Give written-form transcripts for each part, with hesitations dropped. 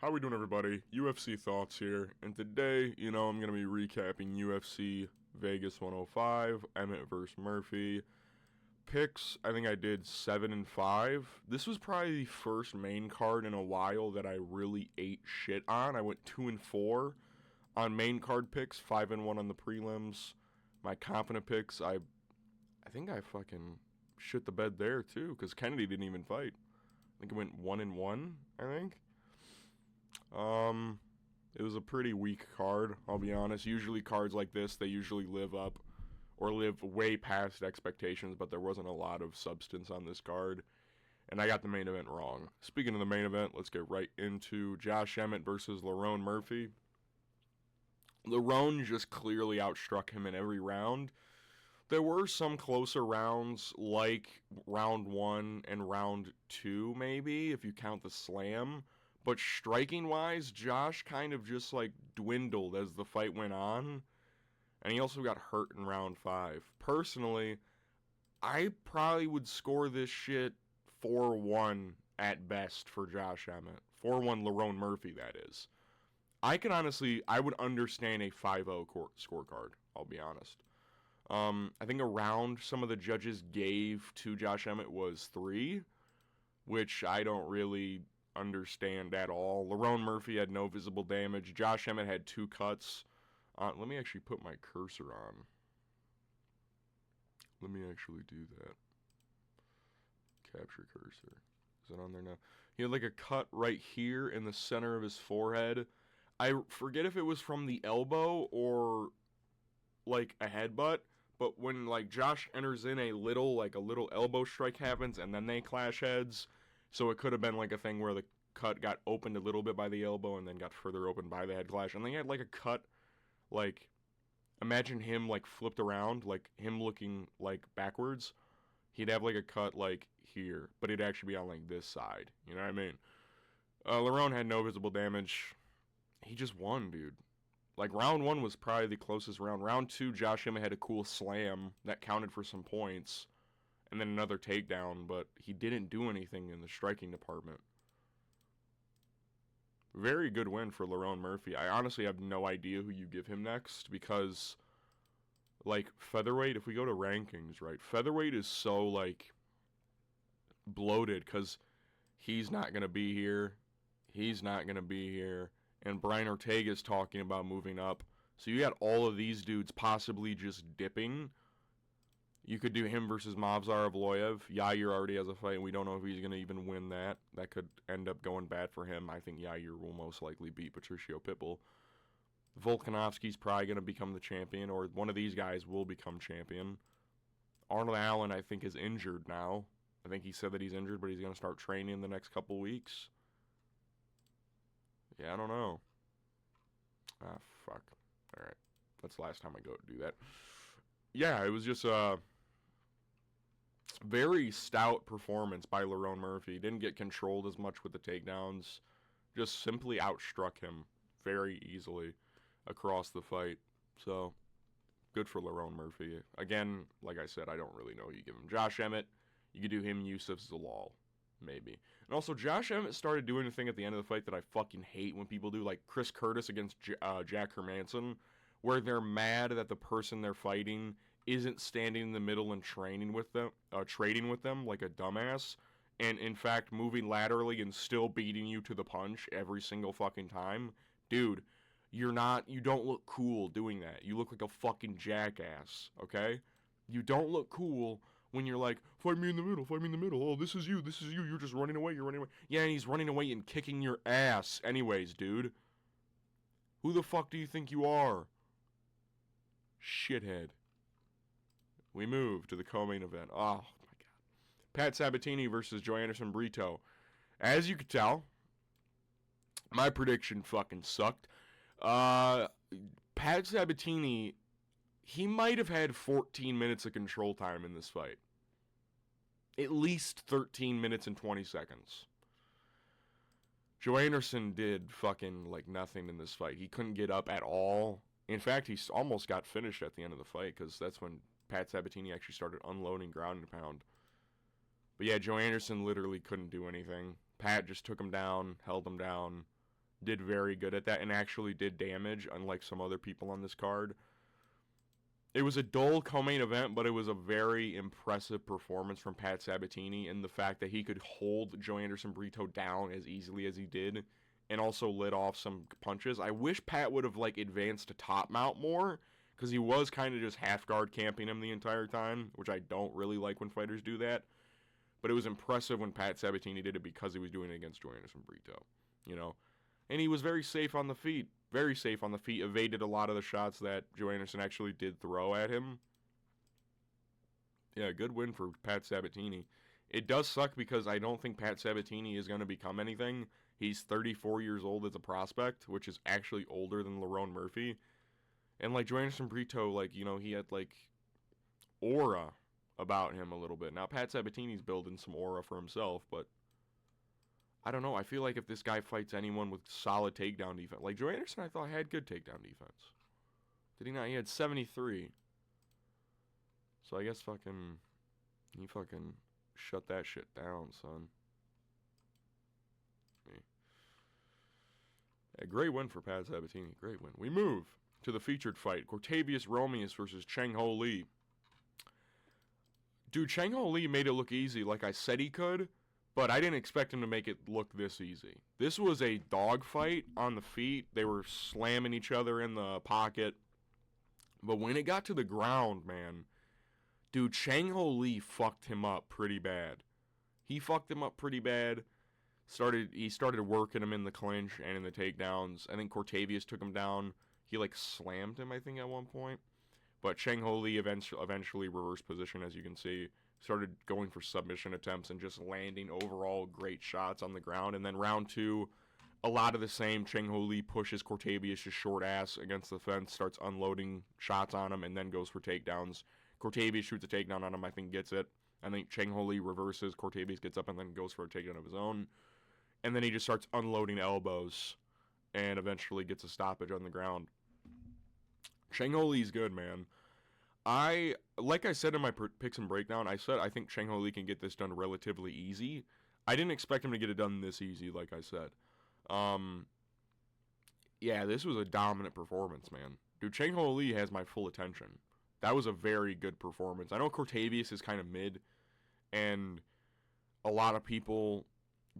How we doing, everybody? UFC Thoughts here, and today, I'm going to be recapping UFC Vegas 105, Emmett vs. Murphy. Picks, I think I did 7 and 5. This was probably the first main card in a while that I really ate shit on. I went 2 and 4 on main card picks, 5 and 1 on the prelims. My confident picks, I think I fucking shit the bed there too, because Kennedy didn't even fight. I think it went 1 and 1, I think. It was a pretty weak card, I'll be honest. Usually cards like this, they usually live up or live way past expectations, but there wasn't a lot of substance on this card, and I got the main event wrong. Speaking of the main event, let's get right into Josh Emmett versus Lerone Murphy. Lerone just clearly outstruck him in every round. There were some closer rounds, like round 1 and round 2, maybe, if you count the slam. But striking-wise, Josh kind of just, dwindled as the fight went on. And he also got hurt in round 5. Personally, I probably would score this shit 4-1 at best for Josh Emmett. 4-1 Lerone Murphy, that is. I would understand a 5-0 scorecard, I'll be honest. I think a round some of the judges gave to Josh Emmett was 3, which I don't really understand at all. Lerone Murphy had no visible damage. Josh Emmett had 2 cuts. Let me actually put my cursor on. Let me actually do that. Capture cursor. Is it on there now? He had a cut right here in the center of his forehead. I forget if it was from the elbow or a headbutt, but when Josh enters in a little elbow strike happens and then they clash heads. So it could have been a thing where the cut got opened a little bit by the elbow and then got further opened by the head clash. And then he had a cut, imagine him flipped around, him looking backwards. He'd have a cut here, but it'd actually be on this side. You know what I mean? Lerone had no visible damage. He just won, dude. Round 1 was probably the closest round. Round 2, Josh Emmett had a cool slam that counted for some points. And then another takedown, but he didn't do anything in the striking department. Very good win for Lerone Murphy. I honestly have no idea who you give him next, because, featherweight, if we go to rankings, right, featherweight is so, bloated, because he's not going to be here, and Brian Ortega's talking about moving up. So you got all of these dudes possibly just dipping. You could do him versus Movsar Evloev. Yair already has a fight, and we don't know if he's going to even win that. That could end up going bad for him. I think Yair will most likely beat Patricio Pitbull. Volkanovski's probably going to become the champion, or one of these guys will become champion. Arnold Allen, I think, is injured now. I think he said that he's injured, but he's going to start training in the next couple weeks. Yeah, I don't know. Ah, fuck. All right. That's the last time I go to do that. Yeah, it was just a very stout performance by Lerone Murphy. Didn't get controlled as much with the takedowns. Just simply outstruck him very easily across the fight. So, good for Lerone Murphy. Again, like I said, I don't really know who you give him. Josh Emmett, you could do him, Yusuf Zalal, maybe. And also, Josh Emmett started doing a thing at the end of the fight that I fucking hate when people do, like Chris Curtis against Jack Hermanson, where they're mad that the person they're fighting isn't standing in the middle and trading with them like a dumbass, and in fact moving laterally and still beating you to the punch every single fucking time. Dude, you don't look cool doing that. You look like a fucking jackass, okay? You don't look cool when you're like, fight me in the middle, oh, this is you, you're just running away. Yeah, and he's running away and kicking your ass anyways, dude. Who the fuck do you think you are? Shithead. We move to the co-main event. Oh, my God. Pat Sabatini versus Joe Anderson Brito. As you can tell, my prediction fucking sucked. Pat Sabatini, he might have had 14 minutes of control time in this fight. At least 13 minutes and 20 seconds. Joe Anderson did fucking nothing in this fight. He couldn't get up at all. In fact, he almost got finished at the end of the fight, because that's when Pat Sabatini actually started unloading ground and pound. But yeah, Joe Anderson literally couldn't do anything. Pat just took him down, held him down, did very good at that and actually did damage, unlike some other people on this card. It was a dull co-main event, but it was a very impressive performance from Pat Sabatini, and the fact that he could hold Joe Anderson Brito down as easily as he did, and also lit off some punches. I wish Pat would have advanced to top mount more, because he was kind of just half guard camping him the entire time, which I don't really like when fighters do that. But it was impressive when Pat Sabatini did it because he was doing it against Joe Anderson Brito, And he was very safe on the feet. Very safe on the feet. Evaded a lot of the shots that Joe Anderson actually did throw at him. Yeah, good win for Pat Sabatini. It does suck because I don't think Pat Sabatini is going to become anything. He's 34 years old as a prospect, which is actually older than Lerone Murphy. And Joe Anderson Brito, he had aura about him a little bit. Now Pat Sabatini's building some aura for himself, but I don't know. I feel like if this guy fights anyone with solid takedown defense, Joe Anderson, I thought had good takedown defense. Did he not? He had 73. So I guess he shut that shit down, son. A great win for Pat Sabatini. Great win. We move to the featured fight. Cortavius Romeus versus ChangHo Lee. Dude, ChangHo Lee made it look easy like I said he could. But I didn't expect him to make it look this easy. This was a dogfight on the feet. They were slamming each other in the pocket. But when it got to the ground, man, dude, ChangHo Lee fucked him up pretty bad. He fucked him up pretty bad. He started working him in the clinch and in the takedowns. I think Cortavius took him down. He slammed him, I think, at one point. But ChangHo Lee eventually reversed position, as you can see. Started going for submission attempts and just landing overall great shots on the ground. And then round 2, a lot of the same. ChangHo Lee pushes Cortavius' short ass against the fence, starts unloading shots on him, and then goes for takedowns. Cortavius shoots a takedown on him, I think gets it. I think ChangHo Lee reverses, Cortavius gets up and then goes for a takedown of his own. And then he just starts unloading elbows and eventually gets a stoppage on the ground. ChangHo Lee's good, man. Like I said in my picks and breakdown, I said I think ChangHo Lee can get this done relatively easy. I didn't expect him to get it done this easy, like I said. Yeah, this was a dominant performance, man. Dude, ChangHo Lee has my full attention. That was a very good performance. I know Cortavius is kind of mid, and a lot of people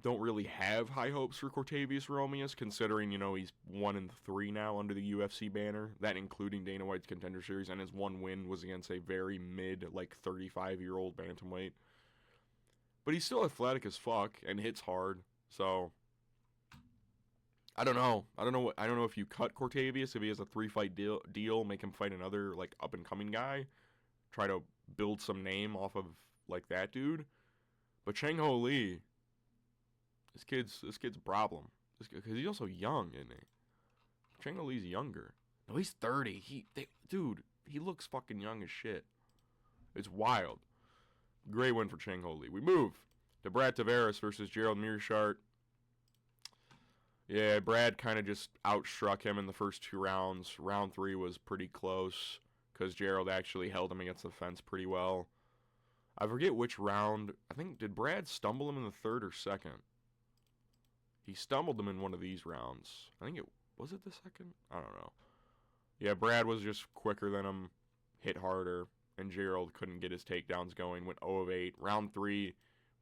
don't really have high hopes for Cortavius Romeus, considering, he's 1-3 now under the UFC banner, that including Dana White's Contender Series, and his one win was against a very mid, 35-year-old bantamweight. But he's still athletic as fuck and hits hard, so I don't know. I don't know if you cut Cortavius, if he has a 3-fight deal, make him fight another up-and-coming guy, try to build some name off of that dude. But ChangHo Lee, this kid's a problem. Because he's also young, isn't he? ChangHo Lee's younger. No, he's 30. Dude, he looks fucking young as shit. It's wild. Great win for ChangHo Lee. We move to Brad Tavares versus Gerald Meerschaert. Yeah, Brad kind of just outstruck him in the first 2 rounds. Round 3 was pretty close because Gerald actually held him against the fence pretty well. I forget which round. I think, did Brad stumble him in the 3rd or 2nd? He stumbled him in one of these rounds. I think was it the 2nd? I don't know. Yeah, Brad was just quicker than him, hit harder, and Gerald couldn't get his takedowns going, went 0 of 8. Round 3,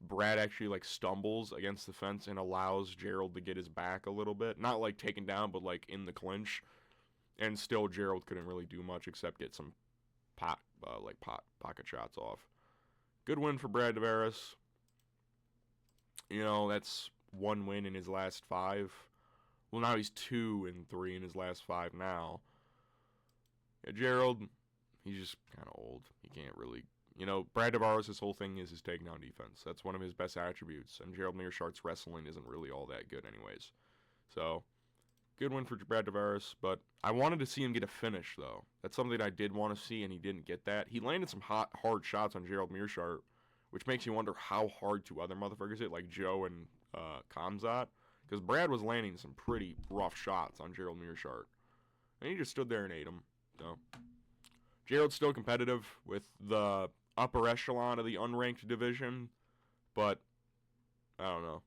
Brad actually stumbles against the fence and allows Gerald to get his back a little bit. Not taken down, but in the clinch. And still Gerald couldn't really do much except get some pocket shots off. Good win for Brad Tavares. That's 1 win in his last 5. Well, now he's 2-3 in his last 5 now. Yeah, Gerald, he's just kind of old. He can't really, Brad Tavares, his whole thing is his takedown defense. That's one of his best attributes. And Gerald Meerschaert's wrestling isn't really all that good anyways. So, good win for Brad Tavares. But I wanted to see him get a finish, though. That's something I did want to see, and he didn't get that. He landed some hard shots on Gerald Meerschaert, which makes you wonder how hard 2 other motherfuckers hit, like Joe and Kamzat. Because Brad was landing some pretty rough shots on Gerald Meerschaert. And he just stood there and ate them. So, Gerald's still competitive with the upper echelon of the unranked division. But, I don't know.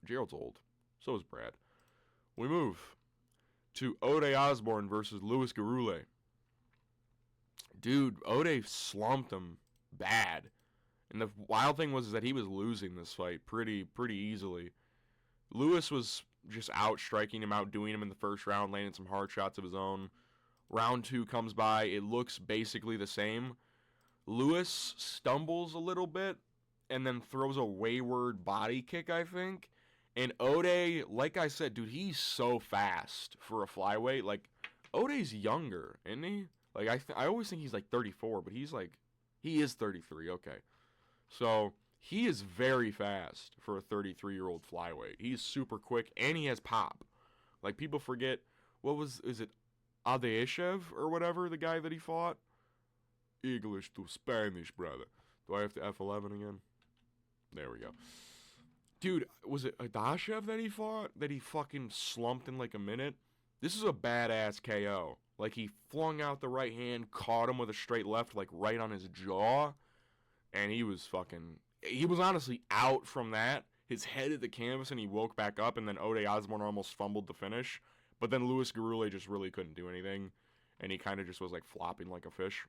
Gerald's old. So is Brad. We move to Ode Osbourne versus Louis Garule. Dude, Ode slumped him bad. And the wild thing was that he was losing this fight pretty easily. Louis was just outstriking him, outdoing him in the first round, landing some hard shots of his own. Round 2 comes by. It looks basically the same. Louis stumbles a little bit and then throws a wayward body kick, I think. And Ode, like I said, dude, he's so fast for a flyweight. Like, Ode's younger, isn't he? Like, I always think he's like 34, but he is 33, okay. So, he is very fast for a 33-year-old flyweight. He's super quick, and he has pop. Like, people forget, is it Adeshev or whatever, the guy that he fought? English to Spanish, brother. Do I have to F11 again? There we go. Dude, was it Adashev that he fought? That he fucking slumped in like a minute? This is a badass KO. Like, he flung out the right hand, caught him with a straight left, like, right on his jaw. And he was honestly out from that. His head hit the canvas, and he woke back up, and then Ode Osbourne almost fumbled the finish. But then Louis Garule just really couldn't do anything. And he kind of just was, like, flopping like a fish.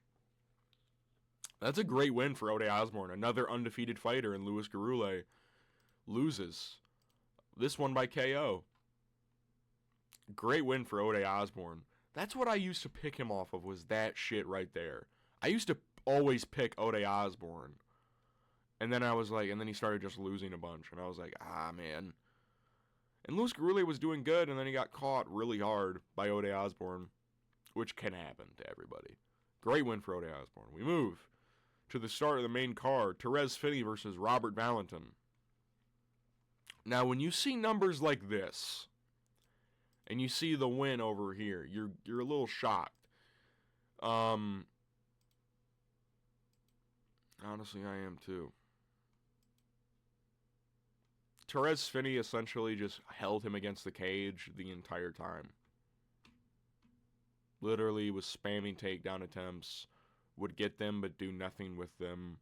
That's a great win for Ode Osbourne. Another undefeated fighter, and Louis Garule loses. This one by KO. Great win for Ode Osbourne. That's what I used to pick him off of, was that shit right there. I used to always pick Ode Osbourne. And then he started just losing a bunch. And I was like, man. And Louis Garule was doing good, and then he got caught really hard by Ode Osbourne, which can happen to everybody. Great win for Ode Osbourne. We move to the start of the main card, Therese Finney versus Robert Valentin. Now, when you see numbers like this, and you see the win over here, you're a little shocked. Honestly, I am too. Therese Finney essentially just held him against the cage the entire time. Literally was spamming takedown attempts, would get them but do nothing with them.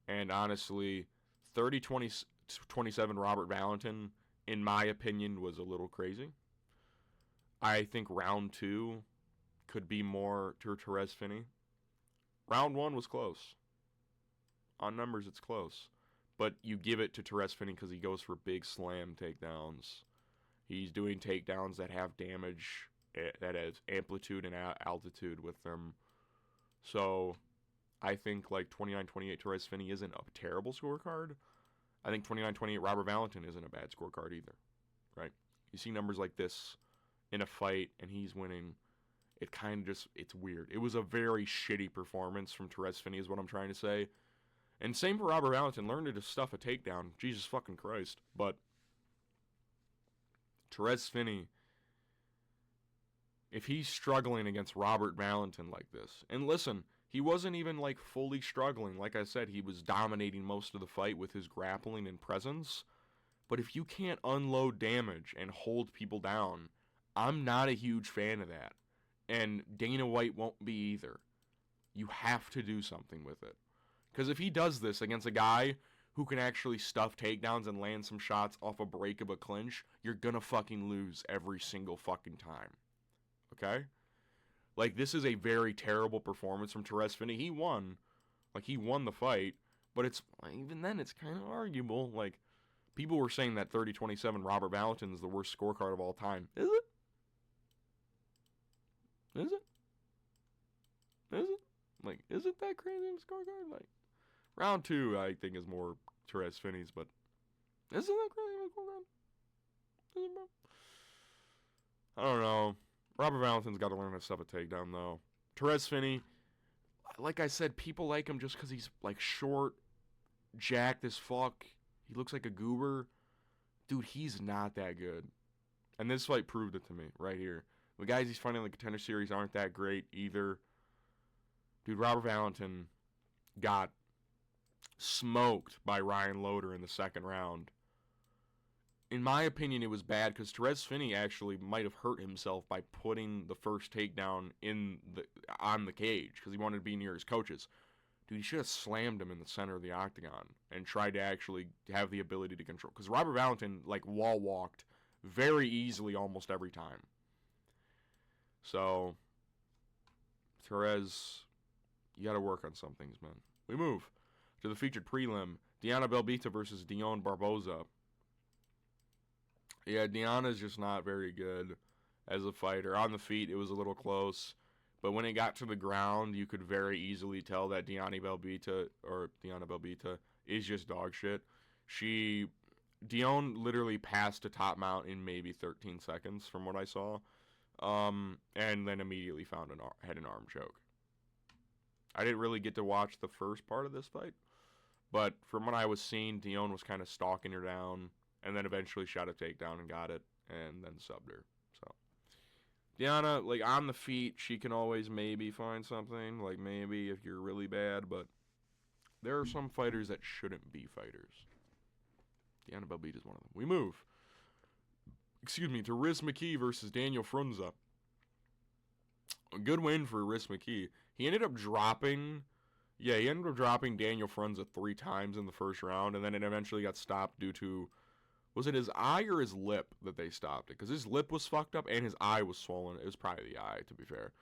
And honestly, 30-27 Robert Valentin, in my opinion, was a little crazy. I think round 2 could be more to Therese Finney. Round 1 was close. On numbers, it's close. But you give it to Therese Finney because he goes for big slam takedowns. He's doing takedowns that have damage, that has amplitude and altitude with them. So I think like 29-28 Therese Finney isn't a terrible scorecard. I think 29-28 Robert Valentin isn't a bad scorecard either, right? You see numbers like this in a fight and he's winning, it kind of just, it's weird. It was a very shitty performance from Therese Finney is what I'm trying to say. And same for Robert Valentin. Learned to stuff a takedown. Jesus fucking Christ. But Therese Finney, if he's struggling against Robert Valentin like this, and listen, he wasn't even like fully struggling. Like I said, he was dominating most of the fight with his grappling and presence. But if you can't unload damage and hold people down, I'm not a huge fan of that. And Dana White won't be either. You have to do something with it. Because if he does this against a guy who can actually stuff takedowns and land some shots off a break of a clinch, you're gonna fucking lose every single fucking time. Okay? Like, this is a very terrible performance from Therese Finney. He won. Like, he won the fight. But it's, even then, it's kind of arguable. Like, people were saying that 30-27 Robert Valentin is the worst scorecard of all time. Is it? Is it? Is it? Like, is it that crazy of a scorecard? Like, round 2, I think, is more Therese Finney's, but isn't that crazy of a scorecard? Is it, bro? I don't know. Robert Valentin's got to learn to stuff a takedown, though. Therese Finney, like I said, people like him just because he's, like, short, jacked as fuck. He looks like a goober. Dude, he's not that good. And this fight proved it to me right here. The guys he's fighting in the Contender Series aren't that great either. Dude, Robert Valentin got smoked by Ryan Loder in the second round. In my opinion, it was bad because Therese Finney actually might have hurt himself by putting the first takedown on the cage because he wanted to be near his coaches. Dude, he should have slammed him in the center of the octagon and tried to actually have the ability to control. Because Robert Valentin, like, wall-walked very easily almost every time. So, Torres, you got to work on some things, man. We move to the featured prelim. Diana Belbita versus Dion Barboza. Yeah, Diana's just not very good as a fighter. On the feet, it was a little close. But when it got to the ground, you could very easily tell that Diana Belbita is just dog shit. Dion literally passed a top mount in maybe 13 seconds from what I saw. And then immediately had an arm choke. I didn't really get to watch the first part of this fight. But from what I was seeing, Dion was kind of stalking her down. And then eventually shot a takedown and got it. And then subbed her. So, Diana, like, on the feet, she can always maybe find something. Like, maybe if you're really bad. But there are some fighters that shouldn't be fighters. Diana Belbita is one of them. We move. To Riz McKee versus Daniel Frunza. A good win for Riz McKee. He ended up dropping Daniel Frunza 3 times in the first round, and then it eventually got stopped due to, was it his eye or his lip that they stopped it? Because his lip was fucked up and his eye was swollen. It was probably the eye, to be fair.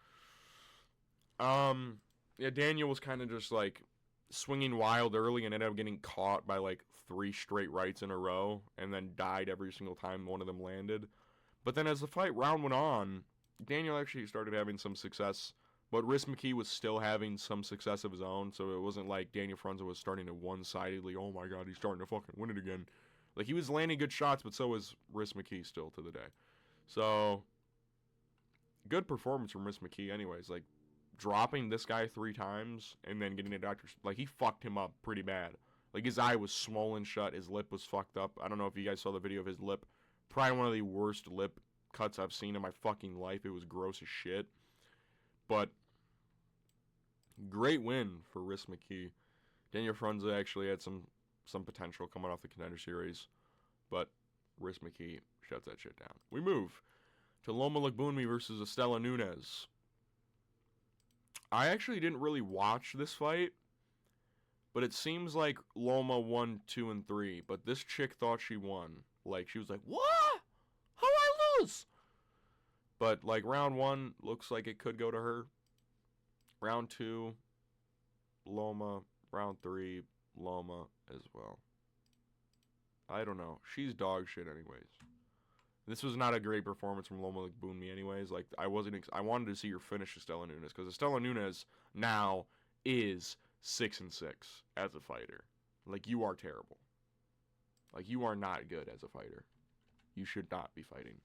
Daniel was kind of just like swinging wild early and ended up getting caught by like 3 straight rights in a row and then died every single time one of them landed. But then as the round went on, Daniel actually started having some success, but Riz McKee was still having some success of his own, so it wasn't like Daniel Frunza was starting to one-sidedly, oh my god, he's starting to fucking win it again. Like, he was landing good shots, but so was Riz McKee still to the day. So, good performance from Riz McKee anyways. Like, dropping this guy 3 times and then getting a doctor, like, he fucked him up pretty bad. Like, his eye was swollen shut, his lip was fucked up. I don't know if you guys saw the video of his lip. Probably one of the worst lip cuts I've seen in my fucking life. It was gross as shit. But great win for Riz McKee. Daniel Frunza actually had some potential coming off the Contender Series, but Riz McKee shuts that shit down. We move to Loma Lookboonmee versus Estela Nunes. I actually didn't really watch this fight, but it seems like Loma won 2 and 3, but this chick thought she won. Like, she was like, what? How'd I lose? But, like, round 1 looks like it could go to her. Round 2, Loma. Round 3, Loma as well. I don't know. She's dog shit anyways. This was not a great performance from Loma Lookboonmee anyways. Like, I wanted to see her finish Estela Nunes, because Estela Nunes now is 6-6 as a fighter. Like, you are terrible. Like, you are not good as a fighter. You should not be fighting.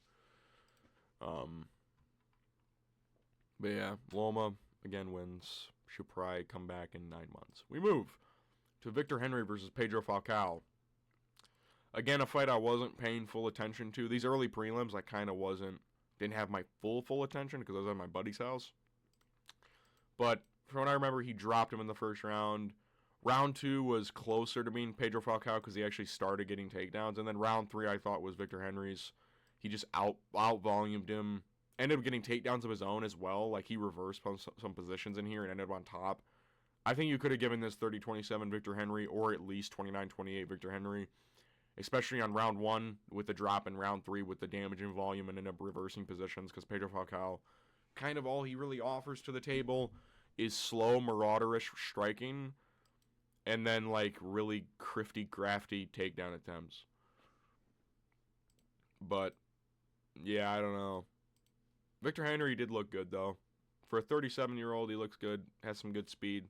But yeah, Loma again wins. She'll probably come back in 9 months. We move to Victor Henry versus Pedro Falcao. Again, a fight I wasn't paying full attention to. These early prelims, I kind of didn't have my full attention because I was at my buddy's house. But from what I remember, he dropped him in the first round. Round 2 was closer to being Pedro Falcao because he actually started getting takedowns. And then round 3 I thought was Victor Henry's. He just out-volumed him. Ended up getting takedowns of his own as well. Like, he reversed some positions in here and ended up on top. I think you could have given this 30-27 Victor Henry or at least 29-28 Victor Henry. Especially on round 1 with the drop and round 3 with the damage in volume and end up reversing positions. Because Pedro Falcao, kind of all he really offers to the table is slow, marauderish striking. And then, like, really crafty takedown attempts. But, yeah, I don't know. Victor Henry did look good, though. For a 37-year-old, he looks good. Has some good speed.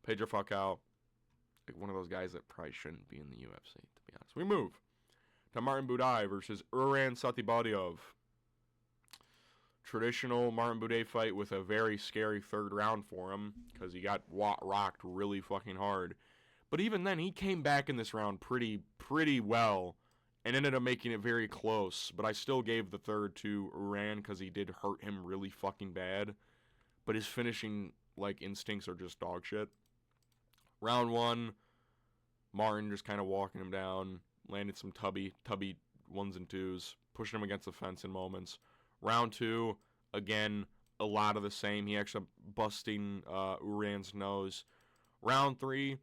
Pedro Falcao, like one of those guys that probably shouldn't be in the UFC, to be honest. We move to Martin Buday versus Uran Satibadiov. Traditional Martin Buday fight with a very scary 3rd round for him because he got rocked really fucking hard. But even then, he came back in this round pretty well and ended up making it very close. But I still gave the 3rd to Uran because he did hurt him really fucking bad. But his finishing, like, instincts are just dog shit. Round 1, Martin just kind of walking him down, landed some tubby 1s and 2s, pushing him against the fence in moments. Round 2, again, a lot of the same. He actually busting Uran's nose. Round 3,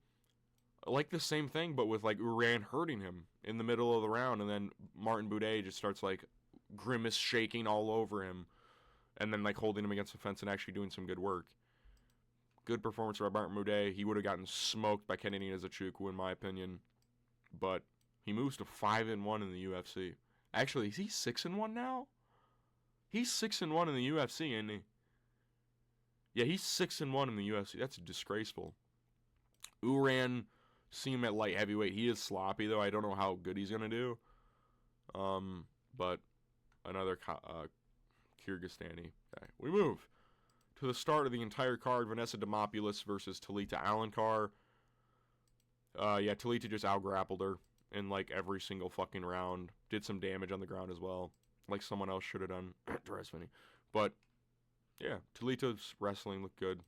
like the same thing, but with, like, Uran hurting him in the middle of the round, and then Martin Buday just starts, like, grimace shaking all over him, and then like holding him against the fence and actually doing some good work. Good performance by Martin Muday. He would have gotten smoked by Kennedy Nzechukwu, in my opinion, but he moves to 5-1 in the UFC. Actually, is he 6-1 now? He's 6-1 in the UFC, isn't he? Yeah, he's 6-1 in the UFC. That's disgraceful. Uran, see him at light heavyweight. He is sloppy though. I don't know how good he's gonna do. But another Kyrgyzstani guy. We move to the start of the entire card. Vanessa Demopoulos versus Talita Alankar. Yeah, Talita just out-grappled her in like every single fucking round. Did some damage on the ground as well, like someone else should have done. But yeah, Talita's wrestling looked good.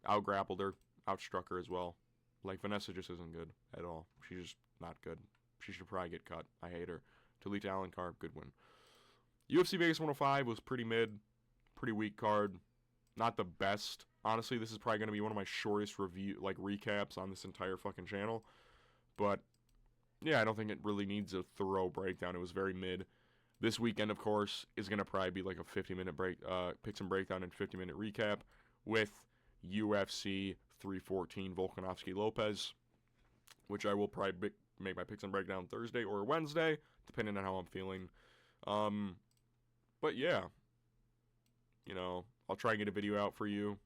Out-grappled her, outstruck her as well. Like, Vanessa just isn't good at all. She's just not good. She should probably get cut. I hate her. Talita Alankar, good win. UFC Vegas 105 was pretty mid, pretty weak card. Not the best. Honestly, this is probably going to be one of my shortest recaps on this entire fucking channel. But yeah, I don't think it really needs a thorough breakdown. It was very mid. This weekend, of course, is going to probably be like a 50-minute picks and breakdown and 50-minute recap with UFC 314 Volkanovski Lopez, which I will probably make my picks and breakdown Thursday or Wednesday, depending on how I'm feeling. But yeah, you know, I'll try and get a video out for you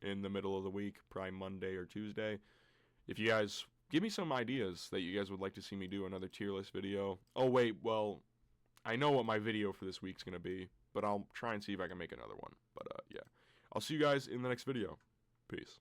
in the middle of the week, probably Monday or Tuesday. If you guys give me some ideas that you guys would like to see me do another tier list video. Oh wait, well, I know what my video for this week's gonna be, but I'll try and see if I can make another one. But yeah, I'll see you guys in the next video. Peace.